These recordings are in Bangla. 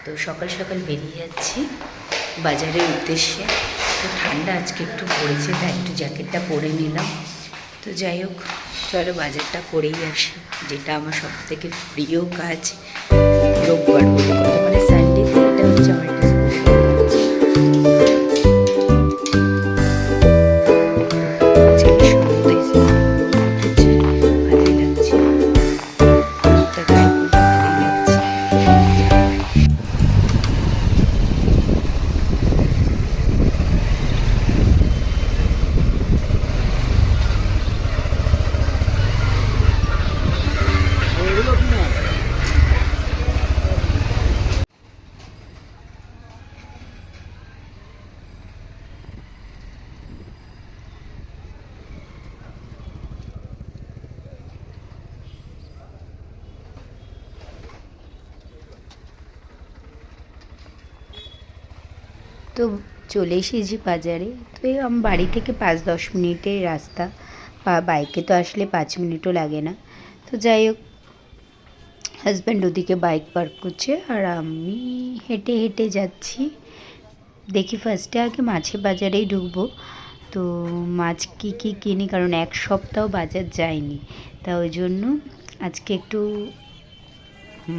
তো সকাল সকাল বেরিয়ে যাচ্ছি বাজারের উদ্দেশ্যে। তো ঠান্ডা আজকে একটু পড়েছে, তাই একটু জ্যাকেটটা পরে নিলাম। তো যাই হোক, চলো বাজারটা করেই আসি, যেটা আমার সব থেকে প্রিয় কাজ। রোববার বলে কথা, মানে সানডেতে এটা হচ্ছে আমার একটা তো চলে এসেছি বাজারে। তো আমার বাড়ি থেকে 5-10 মিনিটের রাস্তা, বাইকে তো আসলে 5 মিনিটও লাগে না। তো যাই হোক, হাজব্যান্ড ওদিকে বাইক পার্ক করছে আর আমি হেঁটে হেঁটে যাচ্ছি। দেখি ফার্স্টে আগে মাছের বাজারেই ঢুকবো। তো মাছ কী কী কিনি, কারণ এক সপ্তাহ বাজার যায়নি, তা ওই জন্য আজকে একটু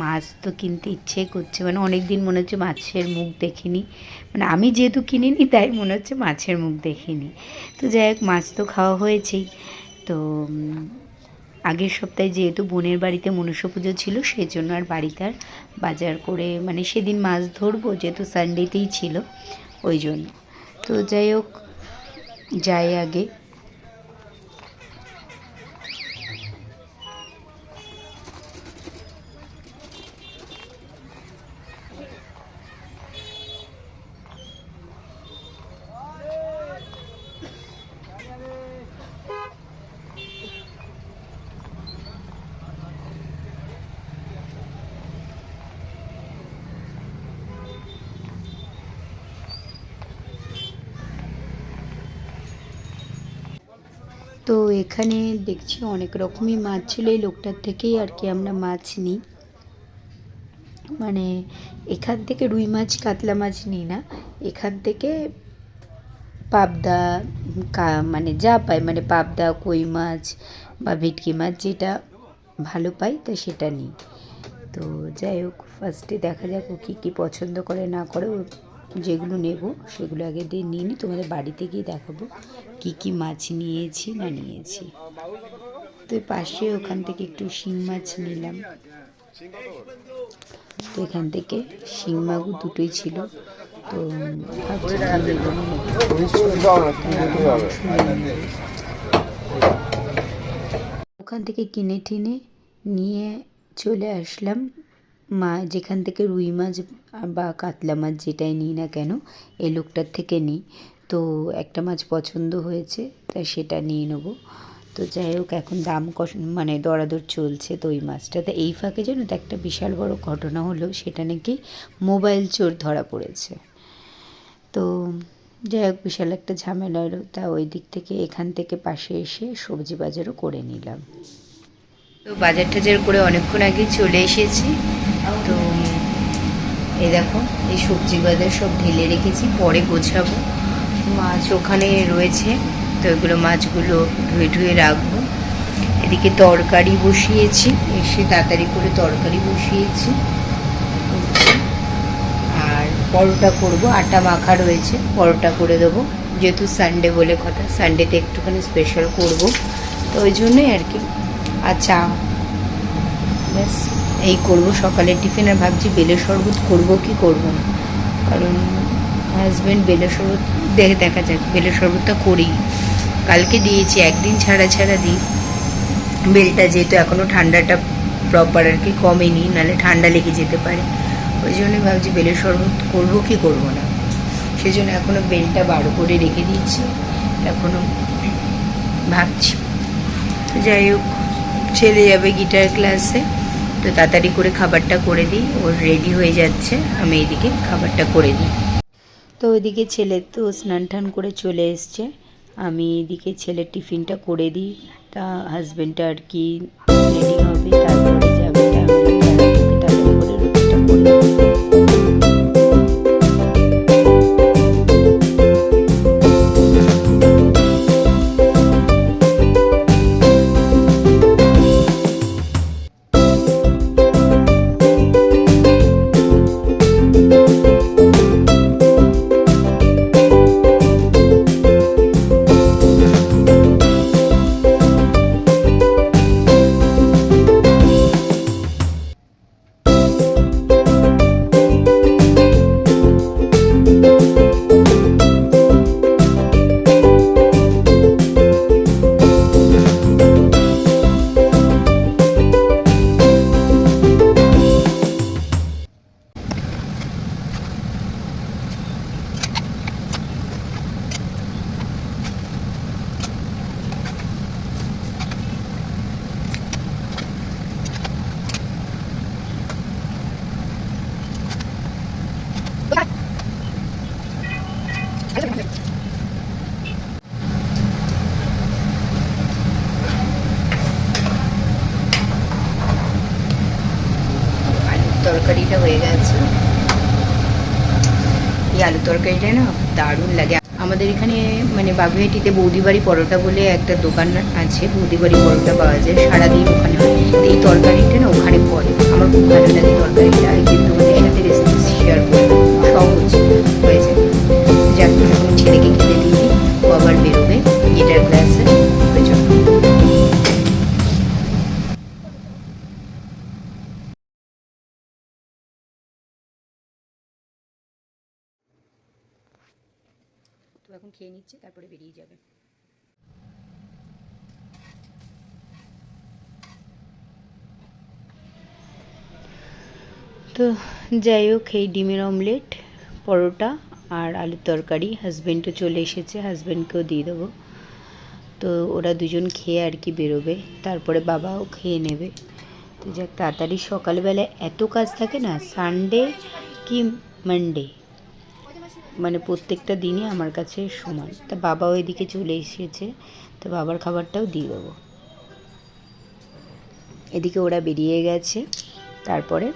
মাছ তো কিনতে ইচ্ছে করছে। মানে অনেক দিন মনে হচ্ছে মাছের মুখ দেখিনি, মানে আমি যেহেতু কিনিনি তাই মনে হচ্ছে মাছের মুখ দেখিনি। তো যাই হোক, মাছ তো খাওয়া হয়েছেই। তো আগের সপ্তাহে যেহেতু বোনের বাড়িতে মনসা পুজো ছিল, সেই জন্য আর বাড়িতে আর বাজার করে, মানে সেদিন মাছ ধরবো যেহেতু সানডেতেই ছিল, ওই জন্য। তো যাই হোক, যাই আগে। তো এখানে দেখছি অনেক রকমই মাছ ছিল, এই লোকটার থেকেই আর কি আমরা মাছ নিই। মানে এখান থেকে রুই মাছ কাতলা মাছ নিই না, এখান থেকে পাবদা, মানে যা পাই, মানে পাবদা, কই মাছ বা ভেটকি মাছ যেটা ভালো পাই তো সেটা নিই। তো যাই হোক, ফার্স্টে দেখা যাক ও কী কী পছন্দ করে না করে। ও যেগুলো নেব সেগুলো আগে দিয়ে নিয়ে নিই, তোমাদের বাড়িতে গিয়ে দেখাবো কী কী মাছ নিয়েছি না নিয়েছি। তো পাশে ওখান থেকে একটু শিং মাছ নিলাম। তো এখান থেকে শিং মাগুর দুটোই ছিল। তো ওখান থেকে কিনে টিনে নিয়ে চলে আসলাম যেখান থেকে রুই মাছ বা কাতলা মাছ যেটাই নিই না কেন, এই লোকটার থেকে নিই। তো একটা মাছ পছন্দ হয়েছে, তাই সেটা নিয়ে নেবো। তো যাই হোক, এখন দাম মানে দরাদর চলছে। তো ওই মাছটাতে এই ফাঁকে জানো তো একটা বিশাল বড় ঘটনা হলো, সেটা নাকি মোবাইল চোর ধরা পড়েছে। তো যাই হোক, বিশাল একটা ঝামেলা হলো। তা ওই দিক থেকে এখান থেকে পাশে এসে সবজি বাজারও করে নিলাম। তো বাজার টাজার করে অনেকক্ষণ আগে চলে এসেছি। তো এই দেখো, এই সবজি বাজার সব ঢেলে রেখেছি, পরে গোছাবো। মাছ ওখানে রয়েছে, তো ওইগুলো মাছগুলো ধুয়ে ধুয়ে রাখবো। এদিকে তরকারি বসিয়েছি, এসে তাড়াতাড়ি করে তরকারি বসিয়েছি। আর পরোটা করব, আটা মাখা রয়েছে, পরোটা করে দেবো। যেহেতু সানডে বলে কথা, সানডেতে একটুখানি স্পেশাল করব, তো ওই জন্যই আর কি। আচ্ছা, ব্যাস এই করব সকালের টিফিন। আর ভাবছি বেলের শরবত করবো কি করব না, কারণ হাজব্যান্ড বেলের শরবত দেখা যাক, বেলের শরবতটা করি। কালকে দিয়েছি, একদিন ছাড়া ছাড়া দিই বেলটা, যেহেতু এখনও ঠান্ডাটা প্রপার আর কি কমেনি, নাহলে ঠান্ডা লেগে যেতে পারে। ওই জন্যই ভাবছি বেলের শরবত করবো কি করবো না, সেই জন্য এখনও বেলটা বার করে রেখে দিচ্ছি, এখনও ভাবছি। যাই হোক, ছেলে যাবে গিটার ক্লাসে, তো তাড়াতাড়ি করে খাবারটা করে দিই, ওর রেডি হয়ে যাচ্ছে, আমি এদিকে খাবারটা করে দিই। তো ওইদিকে ছেলে তো স্নান টান করে চলে এসছে, আমি এদিকে ছেলের টিফিনটা করে দিই। তা হাজব্যান্ডটা আর কি রেডি হবে, তারপরে যাবে, তারপরে করে রুটিটা করে তরকারিটা হয়ে গেছে। এই আলু তরকারিটা না দারুণ লাগে। আমাদের এখানে মানে বাগুইআটিতে বৌদিবাড়ি পরোটা বলে একটা দোকান আছে, বৌদিবাড়ি পরোটা পাওয়া যায়, সারাদিন ওখানে হয়। এই তরকারিটা না ওখানে পড়ে, আমার খুব ভালো লাগে তরকারিটা। একদিন তোমাদের সাথে রেসিপি শেয়ার করবো, সহজ হয়েছে। যাক, এখন ছেলেকে খেতে দিই, ও আবার বেরোবে গিটার ক্লাসে, ওই জন্য। তো এখন খেয়ে নিচ্ছে, তারপরে বেরিয়ে যাবে। তো যাই হোক, এই ডিমের অমলেট, পরোটা আর আলুর তরকারি, হাজব্যান্ডও চলে এসেছে, হাজব্যান্ডকেও দিয়ে দেবো। তো ওরা দুজন খেয়ে আর কি বেরোবে, তারপরে বাবাও খেয়ে নেবে। তো যাক, তাড়াতাড়ি সকালবেলা এত কাজ থাকে না, সানডে কি মানডে মানে প্রত্যেকটা দিনই আমার কাছে সমান। তা বাবাও এদিকে চলে এসেছে, তো বাবার খাবারটাও দিয়ে দেবো। এদিকে ওরা বেরিয়ে গেছে, তারপরে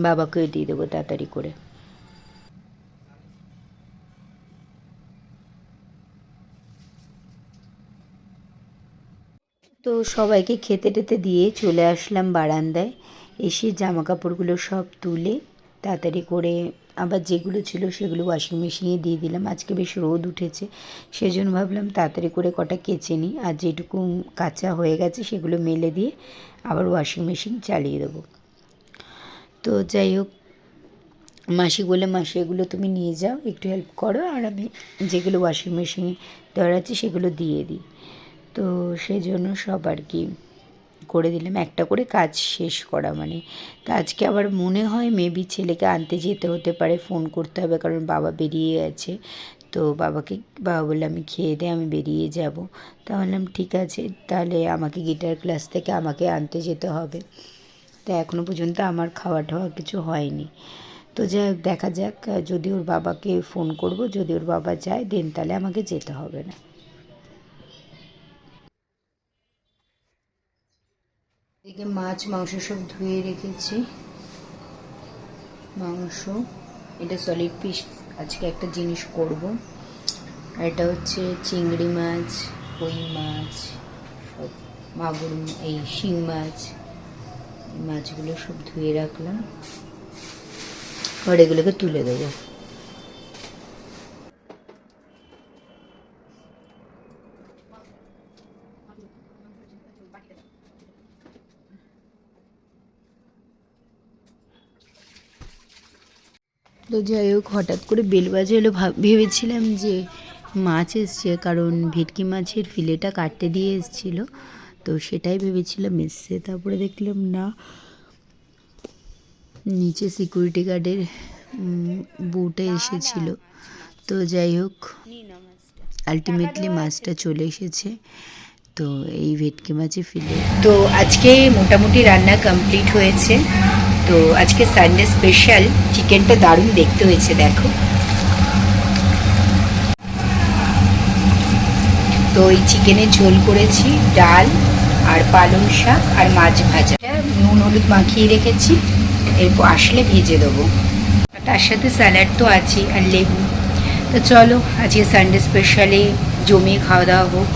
বাবাকেও দিয়ে দেবো তাড়াতাড়ি করে। তো সবাইকে খেতে টেতে দিয়ে চলে আসলাম বারান্দায়। এসে জামা কাপড়গুলো সব তুলে তাড়াতাড়ি করে আবার যেগুলো ছিল সেগুলো ওয়াশিং মেশিনে দিয়ে দিলাম। আজকে বেশ রোদ উঠেছে, সেজন্য ভাবলাম তাড়াতাড়ি করে কটা কেচে নিই, আর যেটুকু কাঁচা হয়ে গেছে সেগুলো মেলে দিয়ে আবার ওয়াশিং মেশিন চালিয়ে দেবো। তো যাই হোক, মাসি বলে, মাসি এগুলো তুমি নিয়ে যাও, একটু হেল্প করো, আর আমি যেগুলো ওয়াশিং মেশিনে দেওয়ার আছে সেগুলো দিয়ে দিই। তো সেই জন্য সব আর কি করে দিলাম, একটা করে কাজ শেষ করা মানে। তো আজকে আবার মনে হয় মেবি ছেলেকে আনতে যেতে হতে পারে, ফোন করতে হবে, কারণ বাবা বেরিয়ে গেছে। তো বাবা বললে আমি খেয়ে দিয়ে আমি বেরিয়ে যাব। তা বললাম ঠিক আছে, তাহলে আমাকে গিটার ক্লাস থেকে আমাকে আনতে যেতে হবে। তা এখনও পর্যন্ত আমার খাওয়া টাওয়া কিছু হয়নি। তো যাই হোক, দেখা যাক, যদি ওর বাবাকে ফোন করব, যদি ওর বাবা যায় দেন তাহলে আমাকে যেতে হবে না। এদিকে মাছ মাংস সব ধুয়ে রেখেছি। মাংস, এটা সলিড পিস, আজকে একটা জিনিস করব। আর এটা হচ্ছে চিংড়ি মাছ, কই মাছ, সব মাগুর, এই শিং মাছ, মাছগুলো সব ধুয়ে রাখলাম, আর এগুলোকে তুলে দেবো। তো যাই হোক, হঠাৎ করে বেল বাজে এলো, ভেবেছিলাম যে মাছ এসছে, কারণ ভেটকি মাছের ফিলেটা কাটতে দিয়ে এসেছিলো, তো সেটাই ভেবেছিলাম এসছে। তারপরে দেখলাম না, নিচে সিকিউরিটি গার্ডের বউটা এসেছিল। তো যাই হোক, আলটিমেটলি মাছটা চলে এসেছে। তো এই ভেটকি মাছের ফিলে, তো আজকে মোটামুটি রান্না কমপ্লিট হয়েছে। তো আজকে সানডে স্পেশাল চিকেনটা দারুণ দেখতে হয়েছে, দেখো। তো এই চিকেনের ঝোল করেছি, ডাল আর পালং শাক আর মাছ ভাজা, নুন হলুদ মাখিয়ে রেখেছি, এরপর আসলে ভেজে দেবো। তার সাথে স্যালাড তো আছে আর লেবু। তো চলো, আজকে সানডে স্পেশালে জমিয়ে খাওয়া দাওয়া হোক।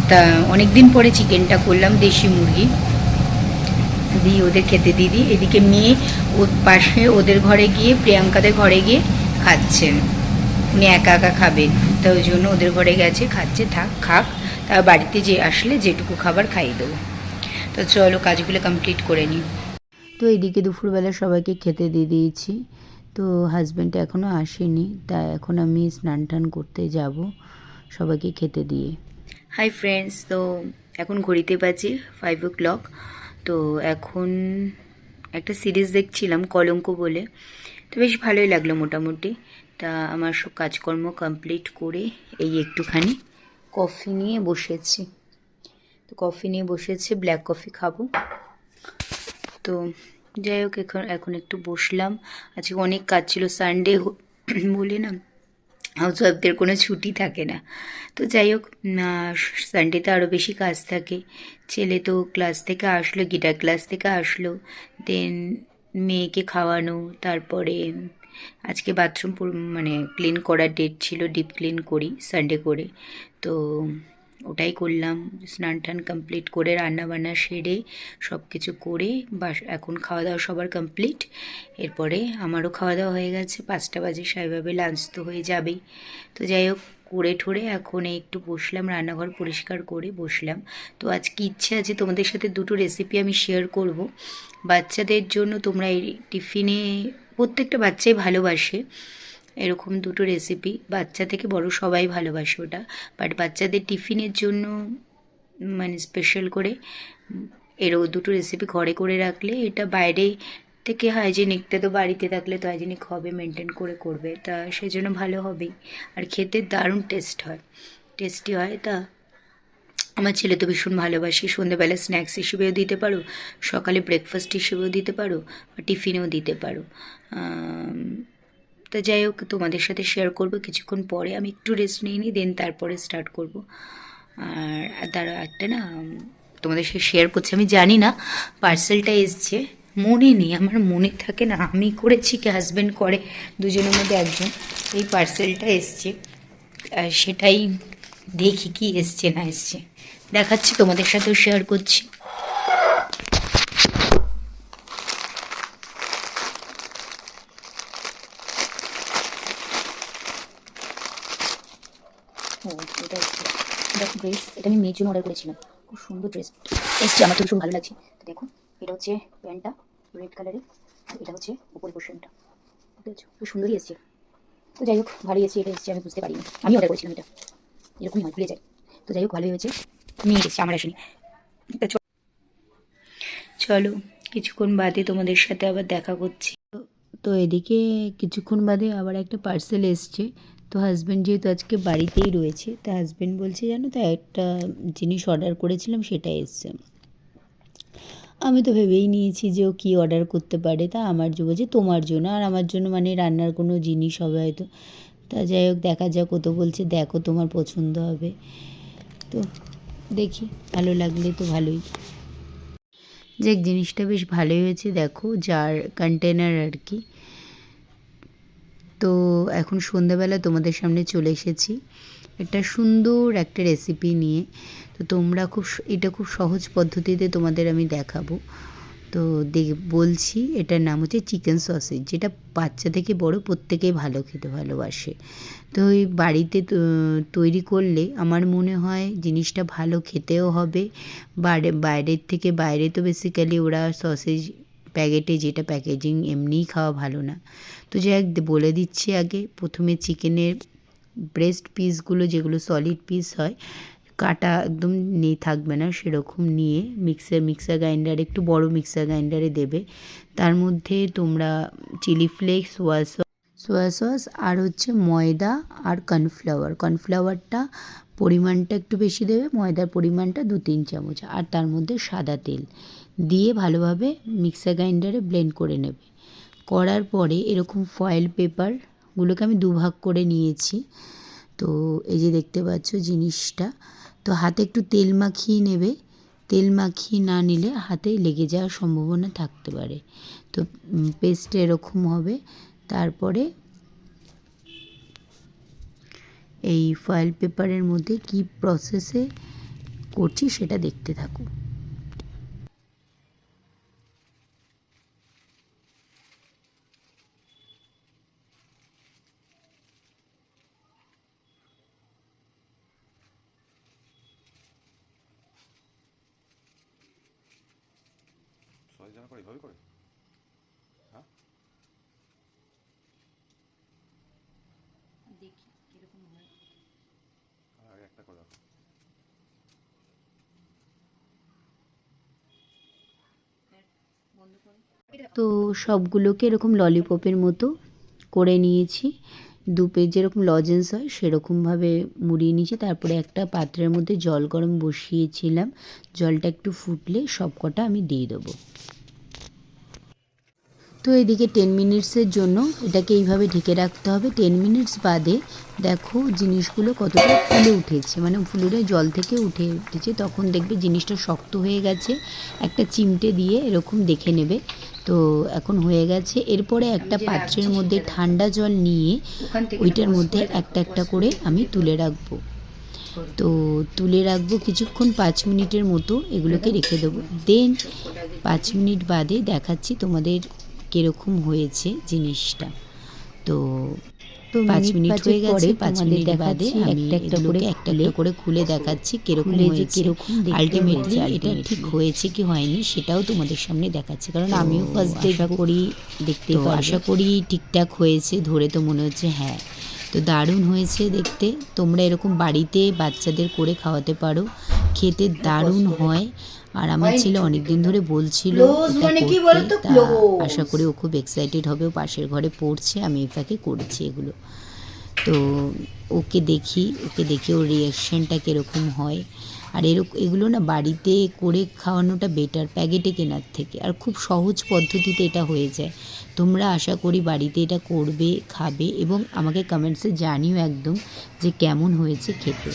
তা অনেক দিন পরে চিকেনটা করলাম, দেশি মুরগি দিয়ে ওদের খেতে দিদি। এদিকে মেয়ে ওর পাশে ওদের ঘরে গিয়ে, প্রিয়াঙ্কাদের ঘরে গিয়ে খাচ্ছেন, উনি একা একা খাবেন, তো ওই জন্য ওদের ঘরে গেছে, খাচ্ছে, থাক খাক, তা বাড়িতে যে আসলে যেটুকু খাবার খাইয়ে দেবো। তো চলো কাজগুলো কমপ্লিট করে নিই। তো এদিকে দুপুরবেলা সবাইকে খেতে দিয়ে দিয়েছি। তো হাজব্যান্ড এখনও আসেনি, তাই এখন আমি স্নান টান করতে যাব সবাইকে খেতে দিয়ে। হাই ফ্রেন্ডস, তো এখন ঘড়িতে বাজে 5 o'clock। তো এখন একটা সিরিজ দেখছিলাম, কলঙ্ক বলে, তো বেশ ভালোই লাগলো মোটামুটি। তা আমার সব কাজকর্ম কমপ্লিট করে এই একটুখানি কফি নিয়ে বসেছি। তো কফি নিয়ে বসেছি, ব্ল্যাক কফি খাবো। তো যাই হোক, এখন একটু বসলাম। আজকে অনেক কাজ ছিল, সানডে বলে না হাউসওয়াইফদের কোনো ছুটি থাকে না। তো যাই হোক, সানডেতে আরও বেশি কাজ থাকে। ছেলে তো ক্লাস থেকে আসলো, গিটার ক্লাস থেকে আসলো, দেন মেয়েকে খাওয়ানো, তারপরে আজকে বাথরুম মানে ক্লিন করার ডেট ছিল, ডিপ ক্লিন করি সানডে করে, তো ওটাই করলাম। স্নান টান কমপ্লিট করে রান্না বান্না সেরে সব কিছু করে বাস এখন খাওয়া দাওয়া সবার কমপ্লিট। এরপরে আমারও খাওয়া দাওয়া হয়ে গেছে, 5টা বাজে স্বাভাবে লাঞ্চ তো হয়ে যাবেই। তো যাই হোক, করে ঠোরে এখন একটু বসলাম, রান্নাঘর পরিষ্কার করে বসলাম। তো আজকে ইচ্ছে আছে তোমাদের সাথে দুটো রেসিপি আমি শেয়ার করব বাচ্চাদের জন্য। তোমরা এই টিফিনে প্রত্যেকটা বাচ্চাই ভালোবাসে এরকম দুটো রেসিপি, বাচ্চা থেকে বড় সবাই ভালোবাসে ওটা, বাট বাচ্চাদের টিফিনের জন্য মানে স্পেশাল করে এরও দুটো রেসিপি ঘরে করে রাখলে এটা বাইরে থেকে হাইজেনিকটা তো বাড়িতে থাকলে তো হাইজেনিক হবে, মেনটেন করে করবে, তা সেজন্য ভালো হবেই। আর খেতে দারুণ টেস্টি হয়। তা আমার ছেলে তো ভীষণ ভালোবাসি, সন্ধ্যেবেলা স্ন্যাক্স হিসেবেও দিতে পারো, সকালে ব্রেকফাস্ট হিসেবেও দিতে পারো, বা টিফিনেও দিতে পারো। তো যাই হোক, তোমাদের সাথে শেয়ার করবো কিছুক্ষণ পরে। আমি একটু রেস্ট নিয়ে নিই, দেন তারপরে স্টার্ট করব। আর তার একটা না তোমাদের সাথে শেয়ার করছি, আমি জানি না পার্সেলটা এসছে, মনে নেই, আমার মনে থাকে না আমি করেছি কি হাজব্যান্ড করে, দুজনের মধ্যে একজন। এই পার্সেলটা এসছে, সেটাই দেখি কি এসছে না এসছে, দেখাচ্ছি, তোমাদের সাথেও শেয়ার করছি। ও এটা এসছে, এটা ড্রেস, এটা আমি মেয়ের জন্য অর্ডার করেছিলাম, খুব সুন্দর ড্রেস এসছে, আমার তো ভীষণ ভালো লাগছে। তো দেখো, এটা হচ্ছে প্যান্টটা রেড কালারের, আর এটা হচ্ছে উপর পোর্শনটা, বুঝতে পারছো, খুব সুন্দরই এসছে। তো যাই হোক, ভালোই এসছে, এটা এসছে, আমি বুঝতে পারিনি, আমি অর্ডার করেছিলাম এটা, এরকমই হয়, ভুলে যাই। তো যাই হোক, ভালোই হয়েছে, নিয়ে এসেছি, আমার আসেনি। চলো কিছুক্ষণ বাদে তোমাদের সাথে আবার দেখা করছি। তো এদিকে কিছুক্ষণ বাদে আবার একটা পার্সেল এসছে। তো হাজব্যান্ড যেহেতু আজকে বাড়িতেই রয়েছে, তা হাজব্যান্ড বলছে জানো তো, একটা জিনিস অর্ডার করেছিলাম সেটা এসছে। আমি তো ভেবেই নিয়েছি যে ও কী অর্ডার করতে পারে, তা আমার বলছে তোমার জন্য, আর আমার জন্য মানে রান্নার কোনো জিনিস হবে হয়তো। তা যাই হোক, দেখা যাক, ও তো বলছে দেখো তোমার পছন্দ হবে, তো দেখি, ভালো লাগলে তো ভালোই। যে জিনিসটা বেশ ভালোই হয়েছে, দেখো জার কন্টেনার আর কি। তো এখন সন্ধ্যাবেলা তোমাদের সামনে চলে এসেছি একটা সুন্দর একটা রেসিপি নিয়ে। তো তোমরা এটা খুব সহজ পদ্ধতিতে তোমাদের আমি দেখাবো। তো বলছি, এটার নাম হচ্ছে চিকেন সসেজ, যেটা বাচ্চা থেকে বড় প্রত্যেকেই ভালো খেতে ভালোবাসে। তো ওই বাড়িতে তৈরি করলে আমার মনে হয় জিনিসটা ভালো খেতেও হবে। বাইরের থেকে, বাইরে তো বেসিক্যালি ওরা সসেজ প্যাকেটে যেটা প্যাকেজিং, এমনিই খাওয়া ভালো না। তো যাই হোক, বলে দিচ্ছি আগে, প্রথমে চিকেনের ব্রেস্ট পিসগুলো, যেগুলো সলিড পিস হয়, কাটা একদম থাকবে না সেরকম নিয়ে মিক্সার গ্রাইন্ডারে, একটু বড় মিক্সার গ্রাইন্ডারে দেবে। তার মধ্যে তোমরা চিলি ফ্লেক্স, সোয়া সস আর হচ্ছে ময়দা আর কর্নফ্লাওয়ারটা পরিমাণটা একটু বেশি দেবে, ময়দার পরিমাণটা 2-3 চামচ, আর তার মধ্যে সাদা তেল দিয়ে ভালোভাবে মিক্সার গ্রাইন্ডারে ব্লেন্ড করে নেবে। করার পরে এরকম ফয়েল পেপারগুলোকে আমি দুভাগ করে নিয়েছি। তো এই যে দেখতে পাচ্ছ জিনিসটা, তো হাতে একটু তেল মাখিয়ে নেবে, তেল মাখিয়ে না নিলে হাতে লেগে যাওয়ার সম্ভাবনা থাকতে পারে। তো পেস্টটা এরকম হবে। তারপরে এই ফয়েল পেপারের মধ্যে কি প্রসেসে করছি সেটা দেখতে থাকো। সবাই জানা করে এইভাবে করে, হ্যাঁ দেখি কিরকম হয়। আগে একটা করে রাখো। তো সবগুলোকে এরকম ললিপপের মতো করে নিয়েছি, যেরকম লজেন্স হয় সেরকমভাবে মুড়িয়ে নিয়েছি। তারপরে একটা পাত্রের মধ্যে জল গরম বসিয়েছিলাম, জলটা একটু ফুটলে সব কটা আমি দিয়ে দেবো। তো এদিকে 10 মিনিটসের জন্য এটাকে এইভাবে ঢেকে রাখতে হবে। 10 মিনিটস বাদে দেখো জিনিসগুলো কতটা ফুলে উঠেছে, মানে ফুলে জল থেকে উঠেছে, তখন দেখবে জিনিসটা শক্ত হয়ে গেছে। একটা চিমটে দিয়ে এরকম দেখে নেবে তো এখন হয়ে গেছে। এরপরে একটা পাত্রের মধ্যে ঠান্ডা জল নিয়ে ওইটার মধ্যে একটা একটা করে আমি তুলে রাখবো। তো তুলে রাখবো কিছুক্ষণ, 5 মিনিটের মতো এগুলোকে রেখে দেবো। দেন 5 মিনিট বাদে দেখাচ্ছি তোমাদের কীরকম হয়েছে জিনিসটা। তো 5 মিনিট হয়ে গেছে। 5 মিনিট বাদে আমি এগুলোকে একটা একটা করে খুলে দেখাচ্ছি কীরকম হয়েছে। আলটিমেটলি এটা ঠিক হয়েছে কি হয়নি সেটাও তোমাদের সামনে দেখাচ্ছি, কারণ আমিও ফার্স্ট আশা করি দেখতে আশা করি ঠিকঠাক হয়েছে। ধরে তো মনে হচ্ছে হ্যাঁ। তো দারুণ হয়েছে দেখতে। তোমরা এরকম বাড়িতে বাচ্চাদের করে খাওয়াতে পারো, খেতে দারুণ হয়। আর আমার ছেলে অনেক দিন ধরে বলছিল এটা করতে, তা আশা করি ও খুব এক্সাইটেড হবে। ও পাশের ঘরে পড়ছে, আমি এটাকে করছি এগুলো। তো ওকে দেখি ওর রিয়াকশানটা কীরকম হয়। আর এগুলো না বাড়িতে করে খাওয়ানোটা বেটার প্যাকেটে কেনার থেকে, আর খুব সহজ পদ্ধতিতে এটা হয়ে যায়। তোমরা আশা করি বাড়িতে এটা করবে, খাবে এবং আমাকে কমেন্টসে জানিও একদম যে কেমন হয়েছে খেতে।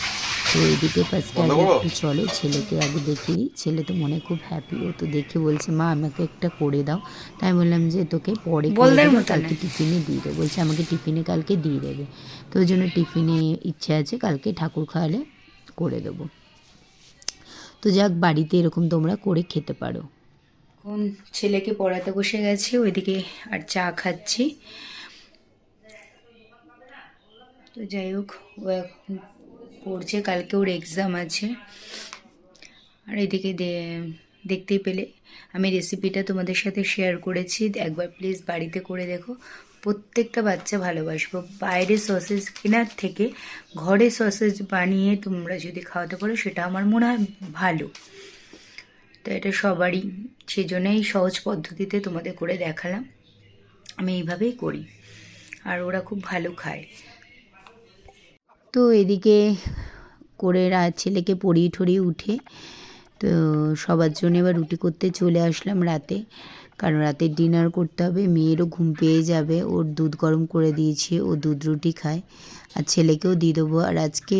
তো এদিকে ফার্স্টে আগে একটু চলো ছেলেকে আগে দেখিয়ে দিই। ছেলে তো মনে খুব হ্যাপি, ও তো দেখে বলছে মা আমাকে একটা করে দাও। তাই বললাম যে তোকে পরে করে দেবো, কালকে টিফিনে দিয়ে দেবো। বলছে আমাকে টিফিনে কালকে দিয়ে দেবে। তো ওই জন্য টিফিনে ইচ্ছে আছে কালকে ঠাকুর খাওয়ালে করে দেবো। তো যাক, বাড়িতে এরকম তোমরা করে খেতে পারো। এখন ছেলেকে পড়াতে বসে গেছে, ওইদিকে আর চা খাচ্ছি। তো যাই হোক, ও এখন পড়ছে, কালকে ওর এক্সাম আছে। আর এদিকে দেখতেই পেলে আমি রেসিপিটা তোমাদের সাথে শেয়ার করেছি, একবার প্লিজ বাড়িতে করে দেখো। প্রত্যেকটা বাচ্চা ভালোবাসবো। বাইরে সসেজ কেনার থেকে ঘরে সসেজ বানিয়ে তোমরা যদি খাওয়াতে পারো সেটা আমার মনে হয় ভালো। তো এটা সবারই, সেজন্যই সহজ পদ্ধতিতে তোমাদের করে দেখালাম। আমি এইভাবেই করি আর ওরা খুব ভালো খায়। তো এদিকে করে ছেলেকে পড়িয়ে ঠরিয়ে উঠে তো সবার জন্য এবার রুটি করতে চলে আসলাম রাতে, কারণ রাতে ডিনার করতে হবে। মেয়েরও ঘুম পেয়ে যাবে, ওর দুধ গরম করে দিয়েছি, ও দুধ রুটি খায়। আর ছেলেকেও দিয়ে দেবো। আর আজকে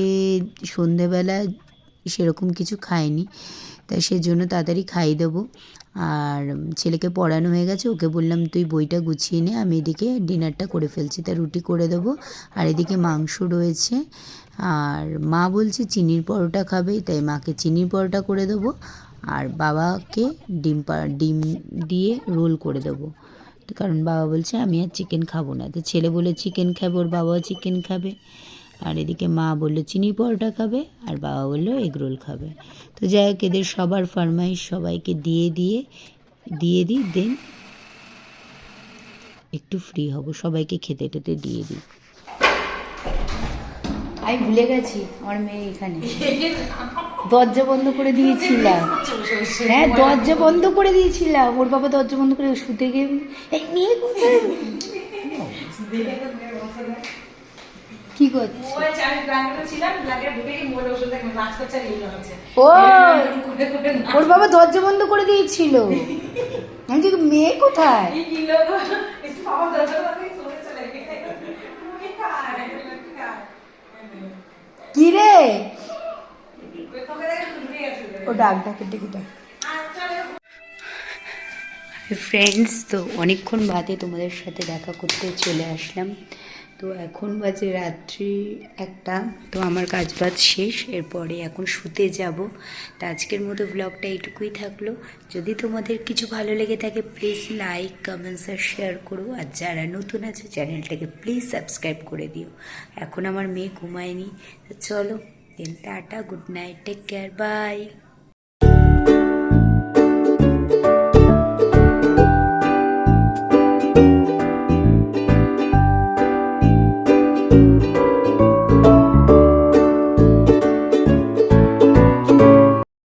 সন্ধেবেলা সেরকম কিছু খায়নি, তাই সেজন্য তাড়াতাড়ি খাইয়ে দেবো। আর ছেলেকে পড়ানো হয়ে গেছে, ওকে বললাম তুই বইটা গুছিয়ে নে, আমি এদিকে ডিনারটা করে ফেলছি। তা রুটি করে দেবো। আর এদিকে মাংস রয়েছে। আর মা বলছে চিনির পরোটা খাবে, তাই মাকে চিনির পরোটা করে দেবো। আর বাবাকে ডিম দিয়ে রোল করে দেবো, কারণ বাবা বলছে আমি আর চিকেন খাবো না। তো ছেলে বলে চিকেন খাবে, ওর বাবাও চিকেন খাবে। আর এদিকে মা বললো চিনি পরোটা খাবে, আর বাবা বললো এগ রোল খাবে। তো যাই হোক, এদের সবার ফরমাইশ সবাইকে দিয়ে দিই। দেন একটু ফ্রি হব, সবাইকে খেতে টেতে দিয়ে দিই। আমি ভুলে গেছি আমার মেয়ে এখানে, দরজা বন্ধ করে দিয়েছিলাম। হ্যাঁ, দরজা বন্ধ করে দিয়েছিলাম। ওর বাবা দরজা বন্ধ করে শুতে গিয়ে এই মেয়ে কোথায় কি করছে? ও, ওর বাবা দরজা বন্ধ করে দিয়েছিল। আমি যে মেয়ে কোথায়? কি রে, ও ডাক টিকিটা। ফ্রেন্ডস, তো অনেকক্ষণ বাদে তোমাদের সাথে দেখা করতে চলে আসলাম। তো এখন বাজে রাত্রি 1টা। তো আমার কাজ বাজ শেষ, এরপরে এখন শুতে যাব। তো আজকের মতো ব্লগটা এইটুকুই থাকলো। যদি তোমাদের কিছু ভালো লেগে থাকে প্লিজ লাইক, কমেন্টস আর শেয়ার করো। আর যারা নতুন আছে চ্যানেলটাকে প্লিজ সাবস্ক্রাইব করে দিও। এখন আমার মেয়ে ঘুমায়নি, তো চলো then tata, good night, take care, by.